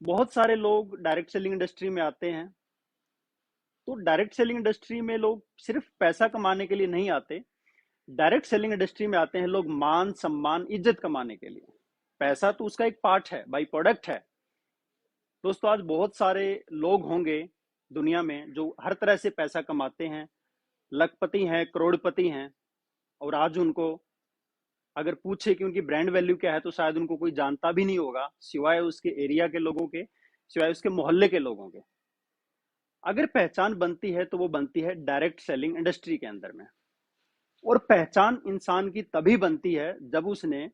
बहुत सारे लोग डायरेक्ट सेलिंग इंडस्ट्री में आते हैं। तो डायरेक्ट सेलिंग इंडस्ट्री में लोग सिर्फ पैसा कमाने के लिए नहीं आते। डायरेक्ट सेलिंग इंडस्ट्री में आते हैं लोग मान सम्मान इज्जत कमाने के लिए। पैसा तो उसका एक पार्ट है, बाई प्रोडक्ट है। दोस्तों, आज बहुत सारे लोग होंगे दुनिया में जो हर तरह से पैसा कमाते हैं, लखपति हैं, करोड़पति हैं। और आज उनको अगर पूछे कि उनकी ब्रांड वैल्यू क्या है तो शायद उनको कोई जानता भी नहीं होगा, सिवाय उसके एरिया के लोगों के, सिवाय उसके मोहल्ले के लोगों के। अगर पहचान बनती है तो वो बनती है डायरेक्ट सेलिंग इंडस्ट्री के अंदर में। और पहचान इंसान की तभी बनती है जब उसने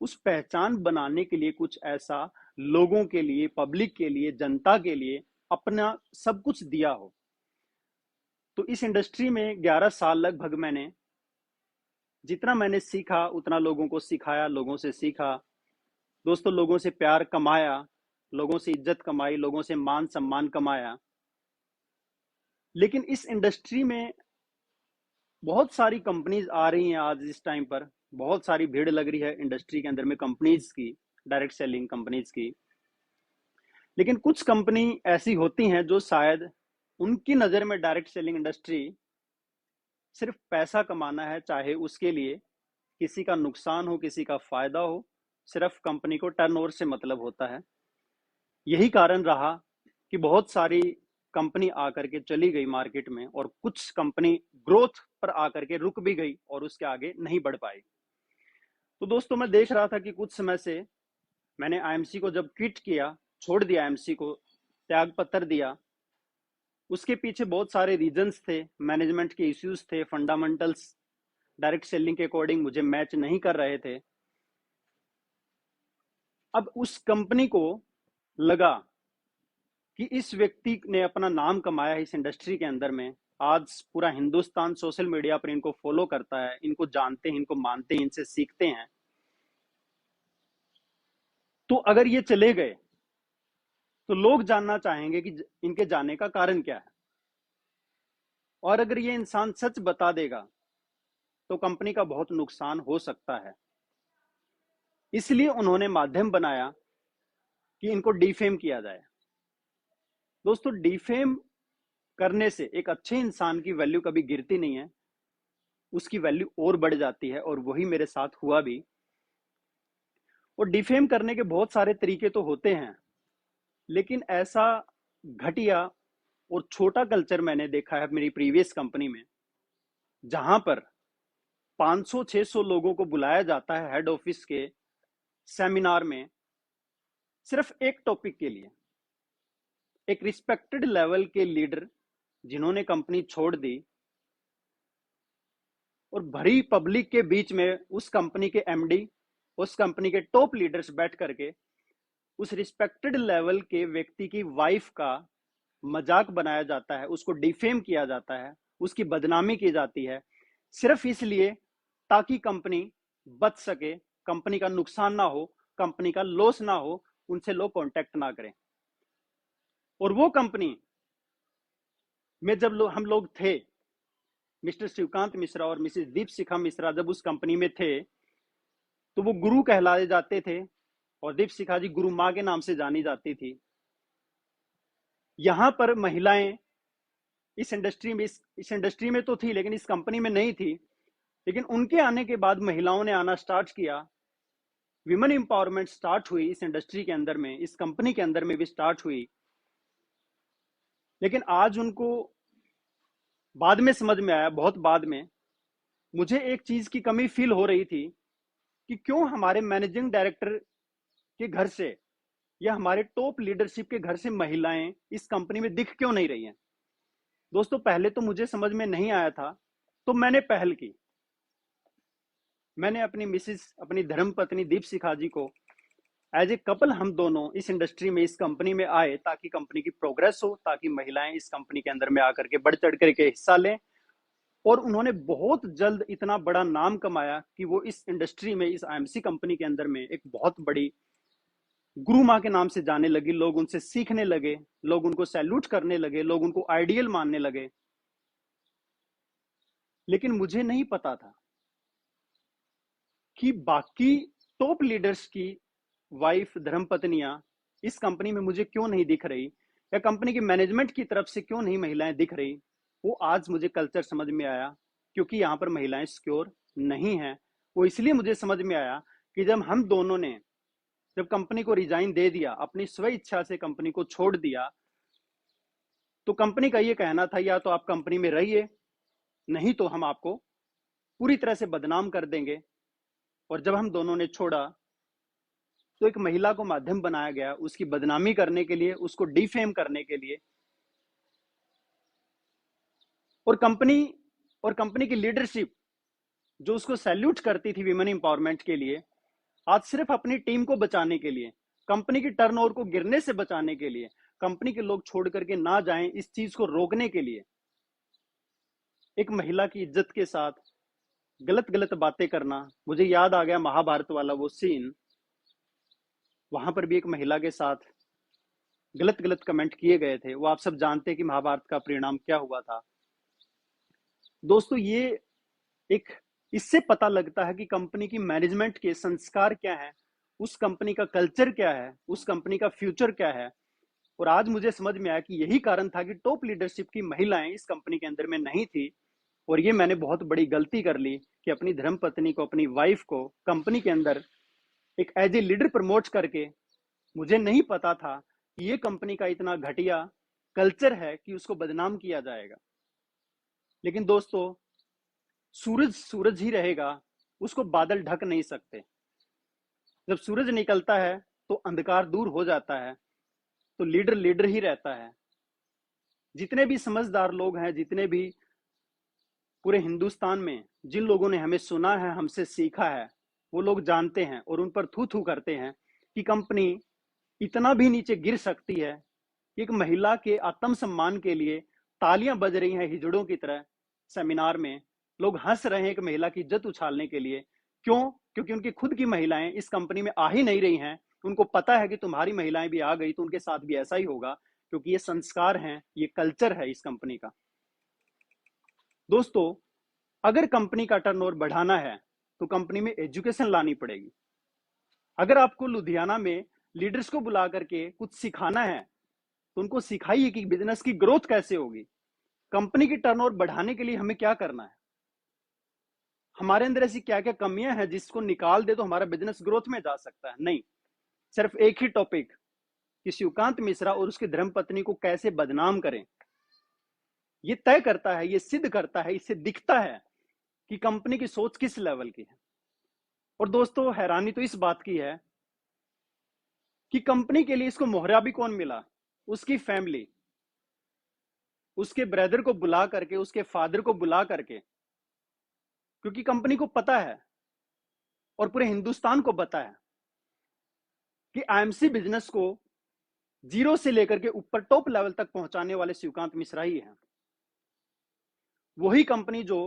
उस पहचान बनाने के लिए कुछ ऐसा लोगों के लिए, पब्लिक के लिए, जनता के लिए अपना सब कुछ दिया हो। तो इस इंडस्ट्री में 11 साल लगभग मैंने जितना मैंने सीखा उतना लोगों को सिखाया, लोगों से सीखा। दोस्तों, लोगों से प्यार कमाया, लोगों से इज्जत कमाई, लोगों से मान सम्मान कमाया। लेकिन इस इंडस्ट्री में बहुत सारी कंपनीज आ रही हैं आज इस टाइम पर। बहुत सारी भीड़ लग रही है इंडस्ट्री के अंदर में कंपनीज की, डायरेक्ट सेलिंग कंपनीज की। लेकिन कुछ कंपनी ऐसी होती हैं जो शायद उनकी नज़र में डायरेक्ट सेलिंग इंडस्ट्री सिर्फ पैसा कमाना है, चाहे उसके लिए किसी का नुकसान हो, किसी का फायदा हो। सिर्फ कंपनी को टर्नओवर से मतलब होता है। यही कारण रहा कि बहुत सारी कंपनी आकर के चली गई मार्केट में, और कुछ कंपनी ग्रोथ पर आकर के रुक भी गई और उसके आगे नहीं बढ़ पाई। तो दोस्तों, मैं देख रहा था कि कुछ समय से मैंने आईएमसी को जब क्विट किया, छोड़ दिया, आईएमसी को त्याग पत्र दिया, उसके पीछे बहुत सारे रीजंस थे। मैनेजमेंट के इश्यूज थे, फंडामेंटल्स डायरेक्ट सेलिंग के अकॉर्डिंग मुझे मैच नहीं कर रहे थे। अब उस कंपनी को लगा कि इस व्यक्ति ने अपना नाम कमाया है इस इंडस्ट्री के अंदर में। आज पूरा हिंदुस्तान सोशल मीडिया पर इनको फॉलो करता है, इनको जानते हैं, इनको मानते हैं, इनसे सीखते हैं। तो अगर ये चले गए तो लोग जानना चाहेंगे कि इनके जाने का कारण क्या है। और अगर ये इंसान सच बता देगा तो कंपनी का बहुत नुकसान हो सकता है। इसलिए उन्होंने माध्यम बनाया कि इनको डिफेम किया जाए। दोस्तों, डिफेम करने से एक अच्छे इंसान की वैल्यू कभी गिरती नहीं है, उसकी वैल्यू और बढ़ जाती है। और वही मेरे साथ हुआ भी। और डिफेम करने के बहुत सारे तरीके तो होते हैं, लेकिन ऐसा घटिया और छोटा कल्चर मैंने देखा है मेरी प्रीवियस कंपनी में, जहां पर 500-600 लोगों को बुलाया जाता है हेड ऑफिस के सेमिनार में, सिर्फ एक टॉपिक के लिए। एक रिस्पेक्टेड लेवल के लीडर जिन्होंने कंपनी छोड़ दी, और भरी पब्लिक के बीच में उस कंपनी के एमडी, उस कंपनी के टॉप लीडर्स बैठ करके उस रिस्पेक्टेड लेवल के व्यक्ति की वाइफ का मजाक बनाया जाता है, उसको डिफेम किया जाता है, उसकी बदनामी की जाती है, सिर्फ इसलिए ताकि कंपनी बच सके, कंपनी का नुकसान ना हो, कंपनी का लॉस ना हो, उनसे लोग कांटेक्ट ना करें। और वो कंपनी में जब हम लोग थे, मिस्टर शिवकांत मिश्रा और मिसेस दीपशिखा मिश्रा जब उस कंपनी में थे, तो वो गुरु कहलाए जाते थे, और दीपशिखा जी गुरु माँ के नाम से जानी जाती थी। यहां पर महिलाएं इस इंडस्ट्री में तो थी, लेकिन इस कंपनी में नहीं थी। लेकिन उनके आने के बाद महिलाओं ने आना स्टार्ट किया, विमेन एम्पावरमेंट स्टार्ट हुई इस इंडस्ट्री के अंदर में, इस कंपनी के अंदर में भी स्टार्ट हुई। लेकिन आज उनको बाद में समझ में आया, बहुत बाद में, मुझे एक चीज की कमी फील हो रही थी कि क्यों हमारे मैनेजिंग डायरेक्टर के घर से या हमारे टॉप लीडरशिप के घर से महिलाएं इस कंपनी में दिख क्यों नहीं रही हैं। दोस्तों, पहले तो मुझे समझ में नहीं आया था, तो मैंने पहल की। मैंने अपनी मिसिस, अपनी धर्म पत्नी दीपशिखा जी को एज ए कपल हम दोनों इस इंडस्ट्री में, इस कंपनी में आए, ताकि कंपनी की प्रोग्रेस हो, ताकि महिलाएं इस कंपनी के अंदर में आकर के बढ़ चढ़ करके हिस्सा लें। और उन्होंने बहुत जल्द इतना बड़ा नाम कमाया कि वो इस इंडस्ट्री में, इस आईएमसी कंपनी के अंदर में एक बहुत बड़ी गुरु माँ के नाम से जाने लगी। लोग उनसे सीखने लगे, लोग उनको सैल्यूट करने लगे, लोग उनको आइडियल मानने लगे। लेकिन मुझे नहीं पता था कि बाकी टॉप लीडर्स की वाइफ, धर्मपत्नियां इस कंपनी में मुझे क्यों नहीं दिख रही, या कंपनी की मैनेजमेंट की तरफ से क्यों नहीं महिलाएं दिख रही, वो आज मुझे कल्चर समझ में आया, क्योंकि यहाँ पर महिलाएं सिक्योर नहीं है। वो इसलिए मुझे समझ में आया कि जब हम दोनों ने जब कंपनी को रिजाइन दे दिया, अपनी स्व इच्छा से कंपनी को छोड़ दिया, तो कंपनी का ये कहना था या तो आप कंपनी में रहिए, नहीं तो हम आपको पूरी तरह से बदनाम कर देंगे। और जब हम दोनों ने छोड़ा तो एक महिला को माध्यम बनाया गया उसकी बदनामी करने के लिए, उसको डिफेम करने के लिए। और कंपनी की लीडरशिप जो उसको सैल्यूट करती थी विमेन एम्पावरमेंट के लिए, आज सिर्फ अपनी टीम को बचाने के लिए, कंपनी की टर्नओवर को गिरने से बचाने के लिए, कंपनी के लोग छोड़ करके ना जाएं इस चीज को रोकने के लिए, एक महिला की इज्जत के साथ गलत गलत बातें करना। मुझे याद आ गया महाभारत वाला वो सीन, वहां पर भी एक महिला के साथ गलत गलत कमेंट किए गए थे। वो आप सब जानते हैं कि महाभारत का परिणाम क्या हुआ था। दोस्तों, ये एक इससे पता लगता है कि कंपनी की मैनेजमेंट के संस्कार क्या है, उस कंपनी का कल्चर क्या है, उस कंपनी का फ्यूचर क्या है। और आज मुझे समझ में आया कि यही कारण था कि टॉप लीडरशिप की महिलाएं इस कंपनी के अंदर में नहीं थी। और ये मैंने बहुत बड़ी गलती कर ली कि अपनी धर्मपत्नी को, अपनी वाइफ को कंपनी के अंदर एक एज ए लीडर प्रमोट करके, मुझे नहीं पता था कि ये कंपनी का इतना घटिया कल्चर है कि उसको बदनाम किया जाएगा। लेकिन दोस्तों, सूरज सूरज ही रहेगा, उसको बादल ढक नहीं सकते। जब सूरज निकलता है तो अंधकार दूर हो जाता है, तो लीडर लीडर ही रहता है। जितने भी समझदार लोग हैं, जितने भी पूरे हिंदुस्तान में जिन लोगों ने हमें सुना है, हमसे सीखा है, वो लोग जानते हैं और उन पर थू थू करते हैं कि कंपनी इतना भी नीचे गिर सकती है कि एक महिला के आत्मसम्मान के लिए तालियां बज रही हैं हिजड़ों की तरह। सेमिनार में लोग हंस रहे हैं एक महिला की इज्जत उछालने के लिए। क्यों? क्योंकि उनकी खुद की महिलाएं इस कंपनी में आ ही नहीं रही हैं। उनको पता है कि तुम्हारी महिलाएं भी आ गई तो उनके साथ भी ऐसा ही होगा, क्योंकि ये संस्कार हैं, ये कल्चर है इस कंपनी का। दोस्तों, अगर कंपनी का टर्नओवर बढ़ाना है तो कंपनी में एजुकेशन लानी पड़ेगी। अगर आपको लुधियाना में लीडर्स को बुला करके कुछ सिखाना है तो उनको सिखाइए कि बिजनेस की ग्रोथ कैसे होगी। कंपनी की टर्नओवर बढ़ाने के लिए हमें क्या करना है, हमारे अंदर ऐसी क्या क्या कमियां हैं जिसको निकाल दे तो हमारा बिजनेस ग्रोथ में जा सकता है। नहीं, सिर्फ एक ही टॉपिक कि शिवकांत मिश्रा और उसकी धर्मपत्नी को कैसे बदनाम करें। ये तय करता है, ये सिद्ध करता है, इससे दिखता है कि कंपनी की सोच किस लेवल की है। और दोस्तों, हैरानी तो इस बात की है कि कंपनी के लिए इसको मोहरा भी कौन मिला? उसकी फैमिली, उसके ब्रदर को बुला करके, उसके फादर को बुला करके, क्योंकि कंपनी को पता है और पूरे हिंदुस्तान को पता है कि आईएमसी बिजनेस को जीरो से लेकर के ऊपर टॉप लेवल तक पहुंचाने वाले शिवकांत मिश्रा ही हैं। वही कंपनी जो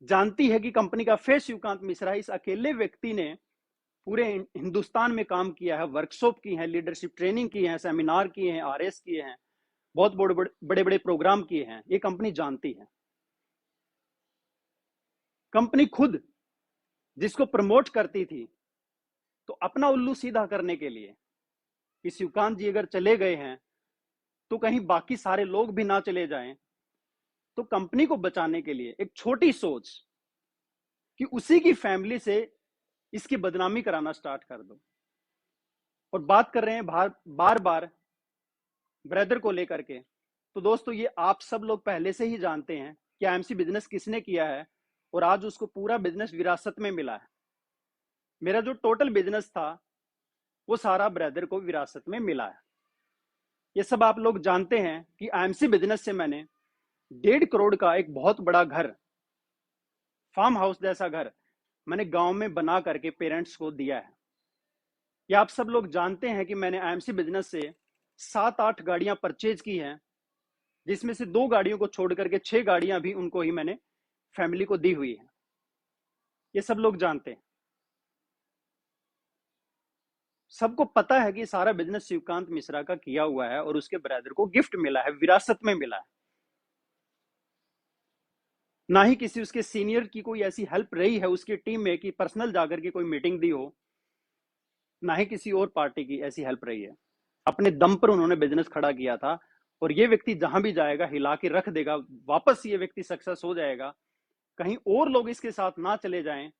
जानती है कि कंपनी का फेस शिवकांत मिश्रा, इस अकेले व्यक्ति ने पूरे हिंदुस्तान में काम किया है, वर्कशॉप की है, लीडरशिप ट्रेनिंग की है, सेमिनार किए हैं, आरएस किए हैं, बहुत बड़े बड़े प्रोग्राम किए हैं। ये कंपनी जानती है। कंपनी खुद जिसको प्रमोट करती थी, तो अपना उल्लू सीधा करने के लिए कि शिवकांत जी अगर चले गए हैं तो कहीं बाकी सारे लोग भी ना चले जाएं, तो कंपनी को बचाने के लिए एक छोटी सोच कि उसी की फैमिली से इसकी बदनामी कराना स्टार्ट कर दो। और बात कर रहे हैं बार बार ब्रदर को लेकर के, तो दोस्तों ये आप सब लोग पहले से ही जानते हैं कि आईएमसी बिजनेस किसने किया है और आज उसको पूरा बिजनेस विरासत में मिला है। मेरा जो टोटल बिजनेस था वो सारा ब्रदर को विरासत में मिला है। ये सब आप लोग जानते हैं कि आईएमसी बिजनेस से मैंने 1.5 करोड़ का एक बहुत बड़ा घर, फार्म हाउस जैसा घर मैंने गांव में बना करके पेरेंट्स को दिया है। ये आप सब लोग जानते हैं कि मैंने आईएमसी बिजनेस से 7-8 गाड़ियां परचेज की हैं, जिसमें से 2 गाड़ियों को छोड़ करके 6 गाड़ियां भी उनको ही मैंने फैमिली को दी हुई है। ये सब लोग जानते हैं। सबको पता है कि सारा बिजनेस शिवकांत मिश्रा का किया हुआ है और उसके ब्रदर को गिफ्ट मिला है, विरासत में मिला है। ना ही किसी उसके सीनियर की कोई ऐसी हेल्प रही है उसकी टीम में कि पर्सनल जाकर के कोई मीटिंग दी हो। ना ही किसी और पार्टी की ऐसी हेल्प रही है। अपने दम पर उन्होंने बिजनेस खड़ा किया था, और ये व्यक्ति जहां भी जाएगा हिला के रख देगा, वापस ये व्यक्ति सक्सेस हो जाएगा। कहीं और लोग इसके साथ ना चले जाएं,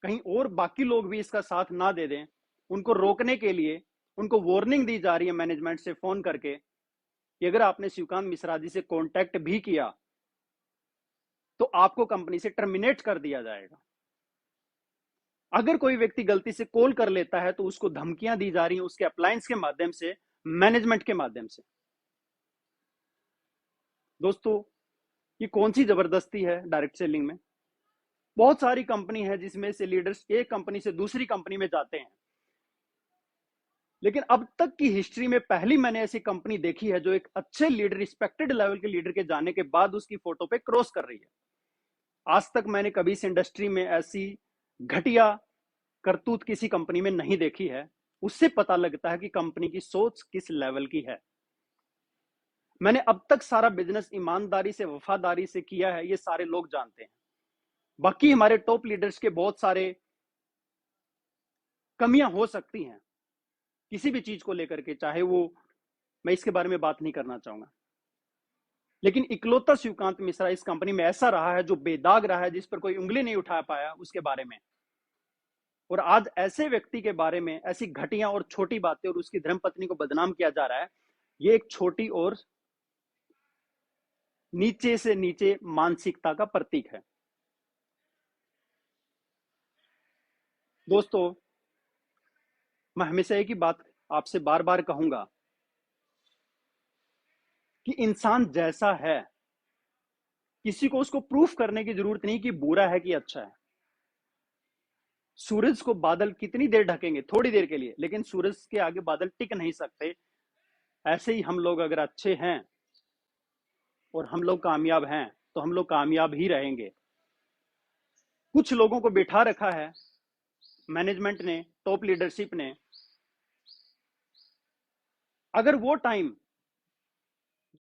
कहीं और बाकी लोग भी इसका साथ ना दे दें, उनको रोकने के लिए उनको वार्निंग दी जा रही है मैनेजमेंट से फोन करके कि अगर आपने शिवकांत मिश्रा जी से कांटेक्ट भी किया तो आपको कंपनी से टर्मिनेट कर दिया जाएगा। अगर कोई व्यक्ति गलती से कॉल कर लेता है तो उसको धमकियां दी जा रही हैं उसके अप्लायंस के माध्यम से, मैनेजमेंट के माध्यम से। दोस्तों, ये कौन सी जबरदस्ती है डायरेक्ट सेलिंग में। बहुत सारी कंपनी है जिसमें से लीडर्स एक कंपनी से दूसरी कंपनी में जाते हैं, लेकिन अब तक की हिस्ट्री में पहली मैंने ऐसी कंपनी देखी है जो एक अच्छे लीडर, रिस्पेक्टेड लेवल के लीडर के जाने के बाद उसकी फोटो पे क्रॉस कर रही है। आज तक मैंने कभी इस इंडस्ट्री में ऐसी घटिया करतूत किसी कंपनी में नहीं देखी है। उससे पता लगता है कि कंपनी की सोच किस लेवल की है। मैंने अब तक सारा बिजनेस ईमानदारी से, वफादारी से किया है, ये सारे लोग जानते हैं। बाकी हमारे टॉप लीडर्स के बहुत सारे कमियां हो सकती हैं किसी भी चीज को लेकर के, चाहे वो, मैं इसके बारे में बात नहीं करना चाहूंगा, लेकिन इकलौता शिवकांत मिश्रा इस कंपनी में ऐसा रहा है जो बेदाग रहा है, जिस पर कोई उंगली नहीं उठा पाया उसके बारे में। और आज ऐसे व्यक्ति के बारे में ऐसी घटिया और छोटी बातें और उसकी धर्मपत्नी को बदनाम किया जा रहा है, ये एक छोटी और नीचे से नीचे मानसिकता का प्रतीक है। दोस्तों, मैं हमेशा एक ही बात आपसे बार बार कहूंगा कि इंसान जैसा है, किसी को उसको प्रूफ करने की जरूरत नहीं कि बुरा है कि अच्छा है। सूरज को बादल कितनी देर ढकेंगे, थोड़ी देर के लिए, लेकिन सूरज के आगे बादल टिक नहीं सकते। ऐसे ही हम लोग अगर अच्छे हैं और हम लोग कामयाब हैं तो हम लोग कामयाब ही रहेंगे। कुछ लोगों को बिठा रखा है मैनेजमेंट ने, टॉप लीडरशिप ने। अगर वो टाइम